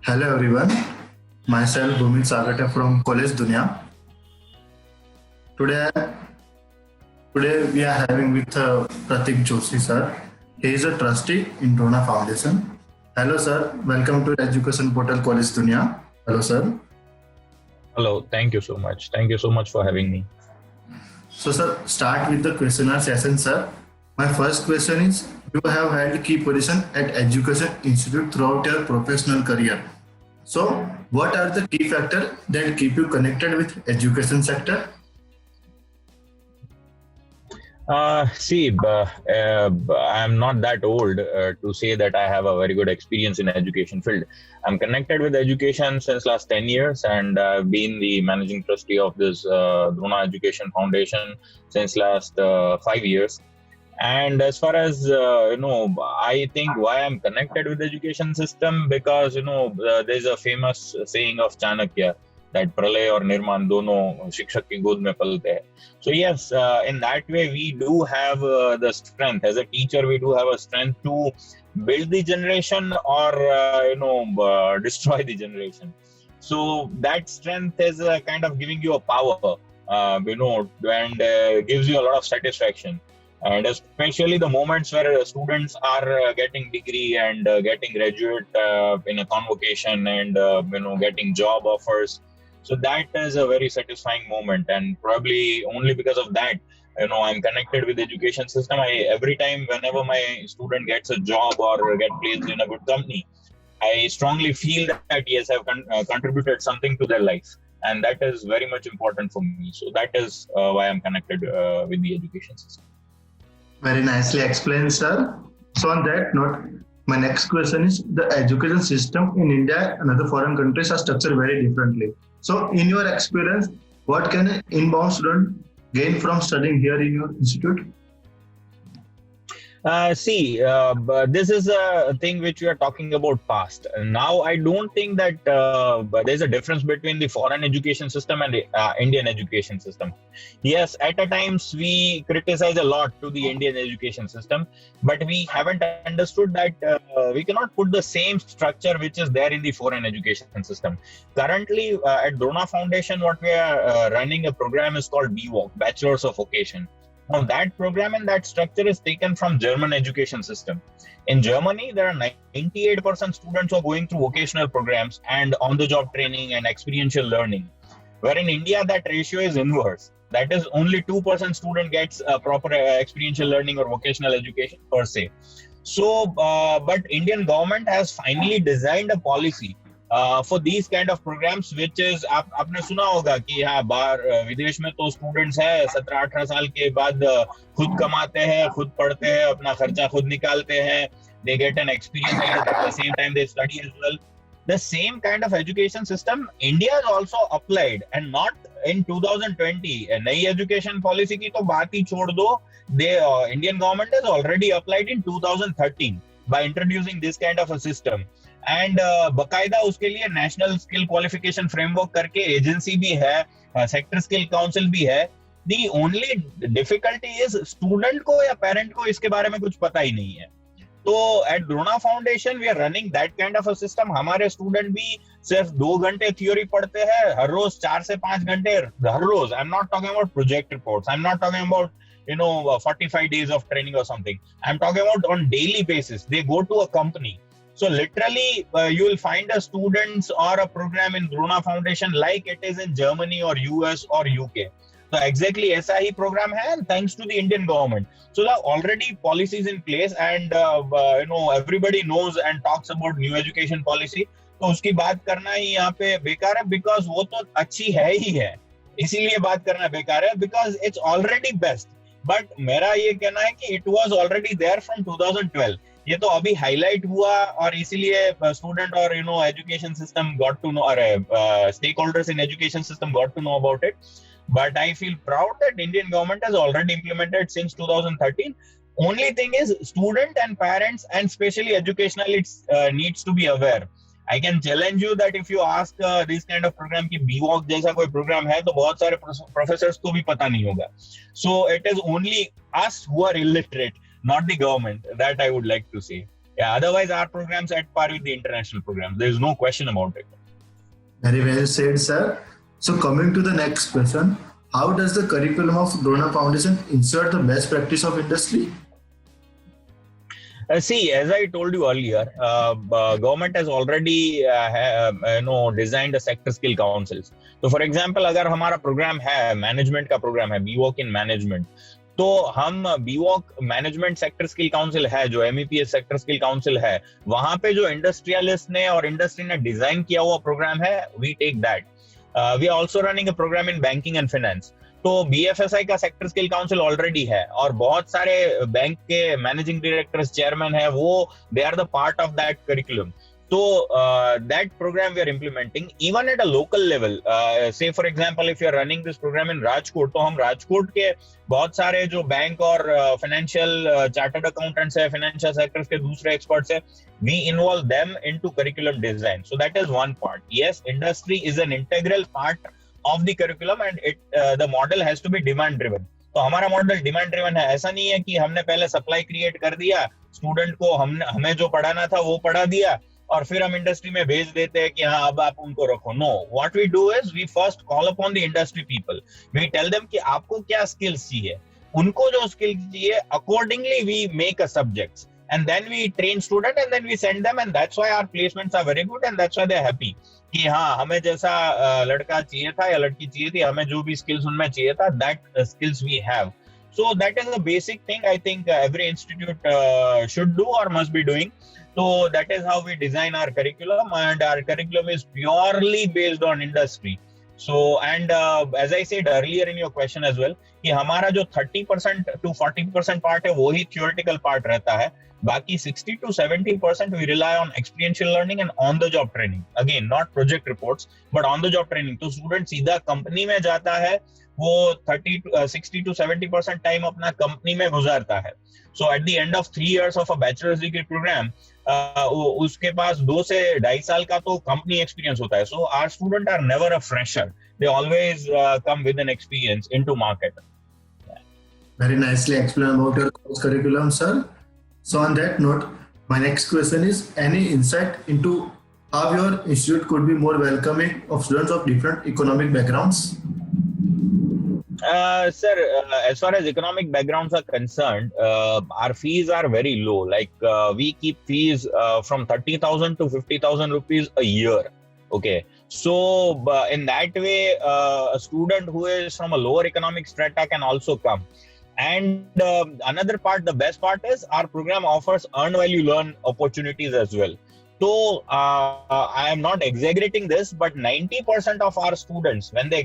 Hello everyone, myself Bhumit Sagate from College Dunya. Today, today we are having with Pratik Joshi sir. He is a trustee in Drona Foundation. Hello sir, welcome to Education Portal College Dunya. Hello sir. Hello, thank you so much. Thank you so much for having me. So sir, start with the questionnaire session sir. My first question is, you have held key position at Education Institute throughout your professional career. So, what are the key factors that keep you connected with education sector? I'm not that old to say that I have a very good experience in education field. I'm connected with education since last 10 years, and I've been the managing trustee of this Drona Education Foundation since last 5 years. And as far as I think why I'm connected with the education system, because there's a famous saying of Chanakya that pralay or nirman dono shikshak ki good mein palte hai. So yes, in that way we do have the strength as a teacher. We do have a strength to build the generation or destroy the generation. So that strength is kind of giving you a power, and gives you a lot of satisfaction. And especially the moments where students are getting degree and getting graduate in a convocation and getting job offers. So that is a very satisfying moment, and probably only because of that, I'm connected with the education system. Every time whenever my student gets a job or get placed in a good company, I strongly feel that yes, I've contributed something to their life, and that is very much important for me. So that is why I'm connected with the education system. Very nicely explained, sir. So on that note, my next question is, the education system in India and other foreign countries are structured very differently. So in your experience, what can an inbound student gain from studying here in your institute? But this is a thing which we are talking about past. Now, I don't think that there's a difference between the foreign education system and the Indian education system. Yes, at times we criticize a lot to the Indian education system, but we haven't understood that we cannot put the same structure which is there in the foreign education system. Currently, at Drona Foundation, what we are running a program is called BVOC, Bachelors of Vocation. Now that program and that structure is taken from German education system. In Germany, there are 98% students who are going through vocational programs and on-the-job training and experiential learning. Where in India, that ratio is inverse. That is only 2% student gets proper experiential learning or vocational education per se. So, but Indian government has finally designed a policy for these kind of programs, which is आपने सुना होगा कि हाँ बाहर विदेश में तो students है 17-18 साल के बाद खुद कमाते हैं, खुद पढ़ते हैं, अपना खर्चा खुद निकालते हैं, they get an experience and at the same time they study as well. The same kind of education system India has also applied, and not in 2020. नई education policy की तो बात ही छोड़ दो, Indian government has already applied in 2013 by introducing this kind of a system. And बकायदा उसके लिए national skill qualification framework करके एजेंसी भी है, सेक्टर स्किल काउंसिल भी है. The only difficulty is student को या पेरेंट को इसके बारे में कुछ पता ही नहीं है. तो at Drona Foundation we are running that kind of a system. हमारे स्टूडेंट भी सिर्फ 2 घंटे थ्योरी पढ़ते हैं हर रोज, 4 से 5 घंटे हर रोज. I am not talking about project reports, I am not talking about 45 days of training or something. I'm talking about on daily basis. They go to a company. So literally, you will find a students or a program in Drona Foundation like it is in Germany or US or UK. So exactly ऐसा ही program है, thanks to the Indian government. So there are already policies in place, and everybody knows and talks about new education policy. तो उसकी बात करना ही यहाँ पे बेकार है, because वो तो अच्छी है ही है, इसीलिए बात करना बेकार है, because it's already best. But मेरा ये कहना है कि it was already there from 2012. ये तो अभी हाईलाइट हुआ और इसीलिए स्टूडेंट और education system got to know, और stakeholders in education system got to know about it. But I feel proud that Indian government has already implemented since 2013. Only thing is student and parents and especially educationalists needs to be aware. I can challenge you that if you ask this kind of program कि BVOC जैसा कोई program है तो बहुत सारे professors को भी पता नहीं होगा. So it is only us who are illiterate, not the government. That I would like to say. Yeah, otherwise our programs at par with the international programs. There is no question about it. Very well said, sir. So coming to the next question, how does the curriculum of Drona Foundation insert the best practice of industry? See, as I told you earlier, government has already designed a sector skill councils. So, for example, अगर हमारा program है management का program है BWOC in management, तो हम BWOC management sector skill council है जो MEPS sector skill council है, वहां पे जो इंडस्ट्रियलिस्ट ने और इंडस्ट्री ने डिजाइन किया हुआ प्रोग्राम है, we take that. We are also running a program in banking and finance. तो BFSI का सेक्टर स्किल काउंसिल ऑलरेडी है और बहुत सारे बैंक के मैनेजिंग डायरेक्टर्स, चेयरमैन है, वो they are the part of that curriculum. So that program we are implementing even at a local level. Say for example, if you are running this program in Rajkot, तो हम राजकोट के बहुत सारे जो bank और financial chartered accountants है, financial sectors के दूसरे एक्सपर्ट्स है, we involve them into curriculum design. So that is one part. Yes, industry is an integral part of the curriculum and the model has to be demand driven. तो हमारा model demand driven है. ऐसा नहीं है कि हमने पहले supply create कर दिया, स्टूडेंट को हमें जो पढ़ाना था वो पढ़ा दिया और फिर हम इंडस्ट्री में भेज देते हैं कि हाँ अब आप उनको रखो. No, what we do is we first call upon the industry people. We tell them कि आपको क्या स्किल्स चाहिए, उनको जो स्किल्स चाहिए accordingly we make a subjects and then we train student and then we send them, and that's why our placements are very good and that's why they're happy कि हाँ हमें जैसा लड़का चाहिए था या लड़की चाहिए थी, हमें जो भी स्किल्स उनमें चाहिए था, that skills we have. So that is the basic thing I think every institute should do or must be doing. So that is how we design our curriculum, and our curriculum is purely based on industry. So and as I said earlier in your question as well, कि हमारा जो 30% to 40% part है वो ही theoretical part रहता है. बाकी 60 to 70% we rely on experiential learning and on the job training. Again, not project reports, but on the job training. तो student सीधा कंपनी में जाता है, वो 60 to 70% टाइम अपना कंपनी में गुजारता है. So at the end of 3 years of a bachelor's degree program, उसके पास 2 से 2.5 साल का तो कंपनी एक्सपीरियंस होता है. So our students are never a fresher. They always come with an experience into market. Very nicely explained about your course curriculum, sir. So on that note, my next question is, any insight into how your institute could be more welcoming of students of different economic backgrounds? Sir, as far as economic backgrounds are concerned, our fees are very low. Like we keep fees from 30,000 to 50,000 rupees a year. Okay, so in that way, a student who is from a lower economic strata can also come. And another part, the best part is our program offers earn while you learn opportunities as well. So I am not exaggerating this, but 90% of our students, when they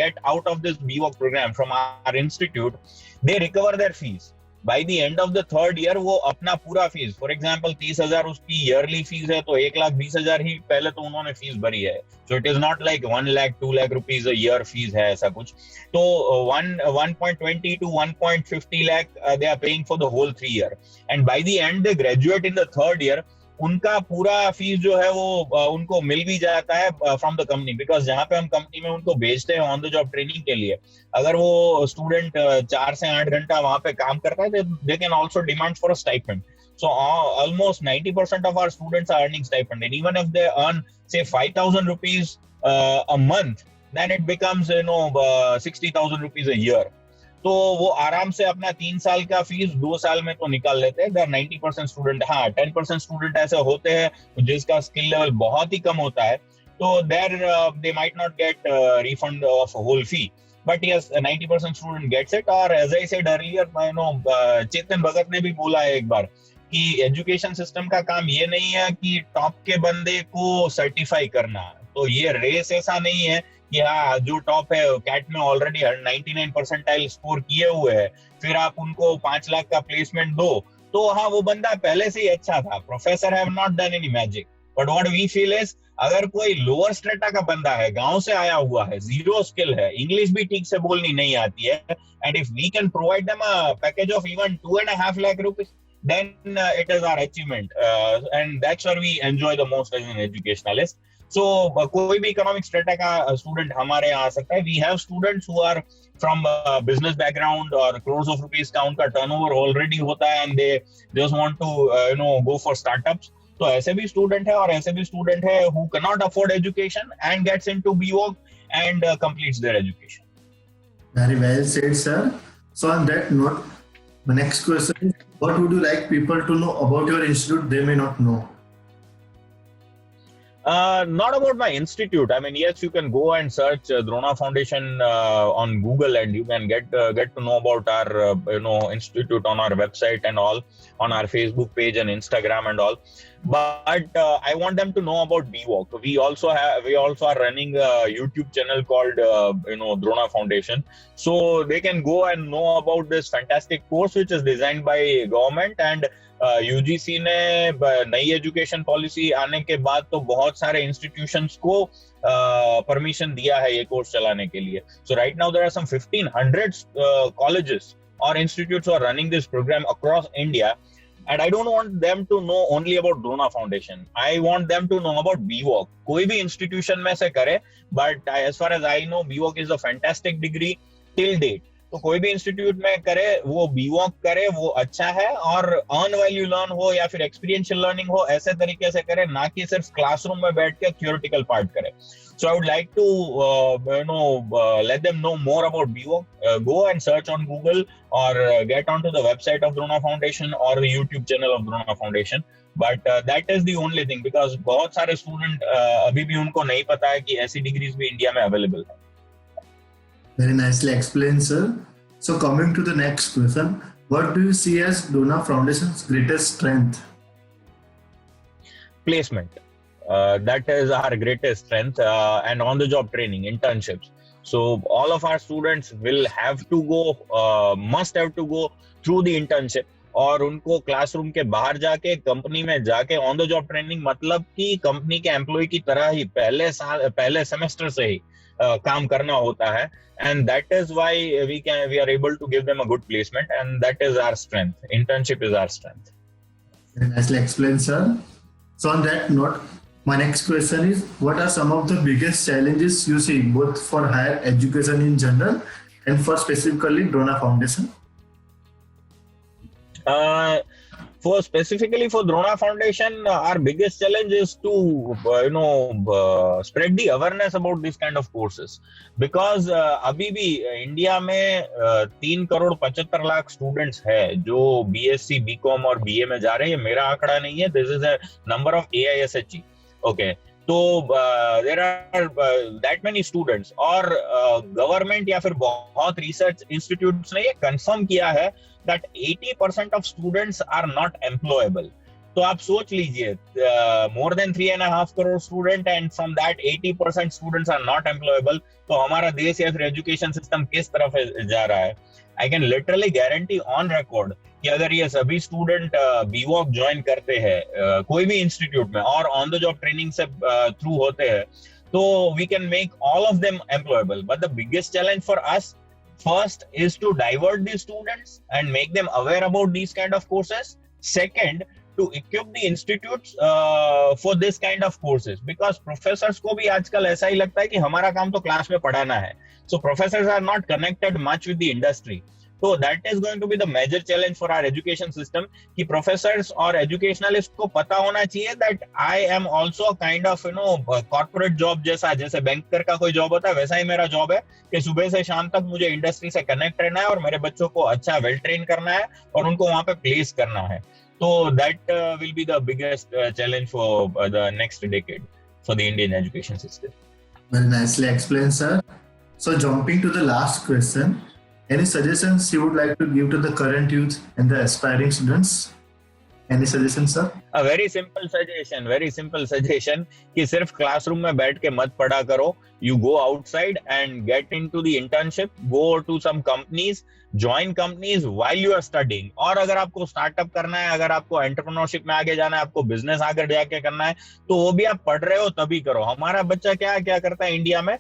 get out of this BWOC program from our institute, they recover their fees. By the end of the 3rd year, वो अपना पूरा fees, for example 30,000 उसकी yearly fees है तो 1,20,000 ही पहले तो उन्होंने fees भरी है. So it is not like 1 lakh 2 lakh rupees a year fees है ऐसा कुछ. तो 1.20 to 1.50 lakh they are paying for the whole 3 year, and by the end they graduate in the 3rd year. उनका पूरा fees जो है वो उनको मिल भी जाता है फ्रॉम द कंपनी, बिकॉज जहाँ पे हम कंपनी में उनको भेजते हैं ऑन द जॉब ट्रेनिंग के लिए, अगर वो स्टूडेंट 4 से 8 घंटा वहाँ पे काम करता है, they can also demand for a stipend. So almost 90% of our students are earning stipend, and even if they earn say 5,000 rupees a month, then it becomes 60,000 rupees a year. तो वो आराम से अपना 3 साल का फीस 2 साल में तो निकाल लेते हैं. 90% स्टूडेंट, हाँ 10% स्टूडेंट ऐसे होते हैं जिसका स्किल लेवल बहुत ही कम होता है, तो there they might not get refund of whole fee, but yes 90% student gets it. और as I said earlier, Chetan Bhagat ने भी बोला है एक बार कि एजुकेशन सिस्टम का काम ये नहीं है कि टॉप के बंदे को सर्टिफाई करना. तो ये रेस ऐसा नहीं है कि हाँ जो टॉप है कैट में ऑलरेडी 99 परसेंटाइल स्कोर किए हुए है, फिर आप उनको 5 लाख का प्लेसमेंट दो तो हाँ वो बंदा पहले से ही अच्छा था. Professor have not done any magic, but what we feel is, अगर कोई लोअर स्ट्रेटा का बंदा है, गांव से आया हुआ है, जीरो स्किल है, इंग्लिश भी ठीक से बोलनी नहीं आती है, and if we can provide them a package of even 2.5 lakh rupees, then it is our achievement, and that's what we enjoy the most as an educationalist. सो कोई भी इकोनॉमिक स्ट्रेटा का स्टूडेंट हमारे यहाँ आ सकता है. We have students who are from business background और crores of rupees का उनका टर्नओवर ऑलरेडी होता है, and they just want to go for startups. तो ऐसे भी स्टूडेंट है, और ऐसे भी स्टूडेंट है who can not afford education and gets into BWOC and completes their education. Very well said, sir. So on that note, the next question is, what would you like people to know about your institute they may not know? Not about my institute. I mean, yes, you can go and search Drona Foundation on Google, and you can get to know about our institute on our website and all, on our Facebook page and Instagram and all. But I want them to know about BWOC. We also are running a YouTube channel called Drona Foundation, so they can go and know about this fantastic course which is designed by government. And UGC ने नई education policy आने के बाद तो बहुत सारे institutions को permission दिया है ये कोर्स चलाने के लिए. So right now there are some 1500 colleges और institutes are running this program across India. And I don't want them to know only about Drona Foundation. I want them to know about BWOC. कोई भी institution में से करे, but as far as I know, BWOC is a fantastic degree till date. तो कोई भी institute में करे, वो BWOC करे, वो अच्छा है. और अर्न वैल्यू लर्न हो या फिर एक्सपीरियंशियल लर्निंग हो, ऐसे तरीके से करे, ना कि सिर्फ क्लासरूम में बैठ के थियोरेटिकल पार्ट करे. So I would like to let them know more about BWOC. Go and search on Google or get onto the website of Drona Foundation or the YouTube channel of Drona Foundation. But that is the only thing, because बहुत सारे student अभी भी उनको नहीं पता है कि ऐसी डिग्रीज भी इंडिया में अवेलेबल है. Very nicely explained, sir. So coming to the next question, what do you see as Drona Foundation's greatest strength? Placement. That is our greatest strength, and on-the-job training, internships. So all of our students will have to go, must have to go through the internship. और उनको classroom के बाहर जाके, company में जाके on the job training, मतलब कि company के एम्प्लॉय की तरह ही पहले सेमेस्टर से ही काम करना होता है. And that is why we are able to give them a good placement, and that is our strength. Internship is our strength. Very nicely explained, sir. So on that note, my next question is, what are some of the biggest challenges you see both for higher education in general and for specifically Drona Foundation? Specifically for Drona Foundation, our biggest challenge is to spread the awareness about this kind of courses, because अभी भी India में 3,75,00,000 students है जो BSc, BCom और BA में जा रहे हैं. मेरा आंकड़ा नहीं है, this is a number of AISHE. Okay, तो there are that many students, और गवर्नमेंट या फिर बहुत रिसर्च इंस्टीट्यूट्स ने ये कंफर्म किया है that 80% of students are not employable. तो आप सोच लीजिए, more than 3.5 crore student, and from that 80% students are not employable. तो हमारा देश या फिर एजुकेशन सिस्टम किस तरफ जा रहा है? I can literally guarantee on record कि अगर ये सभी स्टूडेंट BWOC ज्वाइन करते हैं कोई भी इंस्टीट्यूट में और ऑन द जॉब ट्रेनिंग से थ्रू होते हैं, तो we can make all of them employable. But the biggest challenge for us first is to divert these students and make them aware about these kind of courses. Second, to equip the institutes for this kind of courses, because professors को भी आजकल ऐसा ही लगता है कि हमारा काम तो क्लास में पढ़ाना है. So professors are not connected much with the industry. So that is going to be the major challenge for our education system, कि professors और educationalists को पता होना चाहिए that I am also a kind of corporate job जैसे banker का कोई job होता है, वैसा ही मेरा जॉब है कि सुबह से शाम तक मुझे इंडस्ट्री से कनेक्ट रहना है और मेरे बच्चों को अच्छा वेल ट्रेन करना है और उनको वहाँ पे प्लेस करना है. So that will be the biggest challenge for the next decade for the Indian education system. Very nicely explained, sir. So jumping to the last question, any suggestions you would like to give to the current youth and the aspiring students? Any suggestions, sir? A very simple suggestion कि सिर्फ classroom में बैठ के मत पढ़ा करो. You go outside and get into the internship, go to some companies, join companies while you are studying. और अगर आपको स्टार्टअप करना है, अगर आपको एंटरप्रेन्योरशिप में आगे जाना है, आपको बिजनेस आगे जाके करना है, तो वो भी आप पढ़ रहे हो तभी करो. हमारा बच्चा क्या करता है इंडिया में,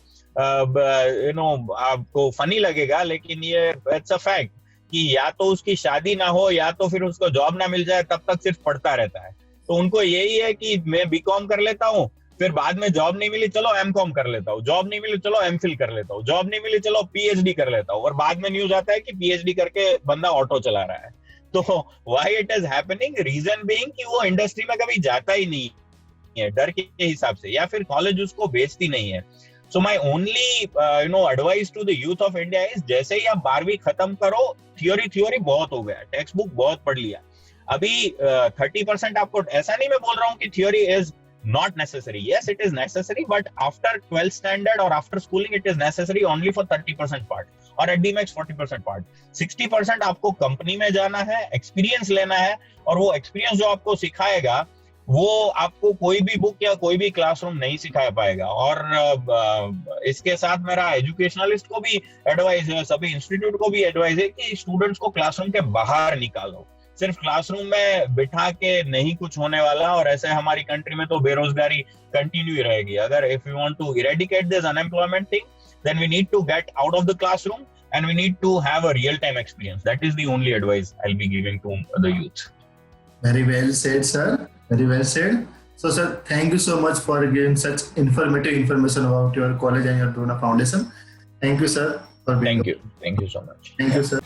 आपको फनी लगेगा लेकिन ये इट्स अ फैक्ट कि या तो उसकी शादी ना हो या तो फिर उसको जॉब ना मिल जाए, तब तक सिर्फ पढ़ता रहता है. तो उनको यही है कि मैं BCom कर लेता हूँ, फिर बाद में जॉब नहीं मिली, चलो एमकॉम कर लेता हूँ, जॉब नहीं मिली, चलो एमफिल कर लेता हूँ, जॉब नहीं मिली, चलो पीएचडी कर लेता हूँ, और बाद में न्यूज आता है कि पीएचडी करके बंदा ऑटो चला रहा है। तो why it is happening? Reason being कि वो इंडस्ट्री में कभी जाता ही नहीं है डर के हिसाब से, या फिर कॉलेज उसको बेचती नहीं है। So my only advice to the youth of India is, जैसे ही आप 12वीं खत्म करो, थ्योरी बहुत हो गया, टेक्स्ट बुक बहुत पढ़ लिया, अभी 30% आपको, ऐसा नहीं मैं बोल रहा हूँ कि theory is not necessary. Yes, it is necessary, but after 12th standard or after schooling, it is necessary only for 30% part, or at the max 40% part. 60% आपको कंपनी में जाना है, एक्सपीरियंस लेना है, और वो एक्सपीरियंस जो आपको सिखाएगा वो आपको कोई भी बुक या कोई भी क्लासरूम नहीं सिखा पाएगा। और इसके साथ मेरा एजुकेशनलिस्ट को भी एडवाइस है, सभी इंस्टीट्यूट को भी एडवाइस है कि स्टूडेंट्स को क्लासरूम के बाहर निकालो। सिर्फ क्लासरूम में बिठा के नहीं कुछ होने वाला, और ऐसे हमारी कंट्री में तो बेरोजगारी कंटिन्यू ही रहेगी। अगर if you want to eradicate this unemployment thing, then we need to get out of the classroom and we need to have a real time experience. That is the only advice I'll be giving to the youth. Very well said, sir. Very well said. So, sir, thank you so much for giving such informative information about your college and your Drona Foundation. Thank you, sir. Thank you so much. Thank you, sir.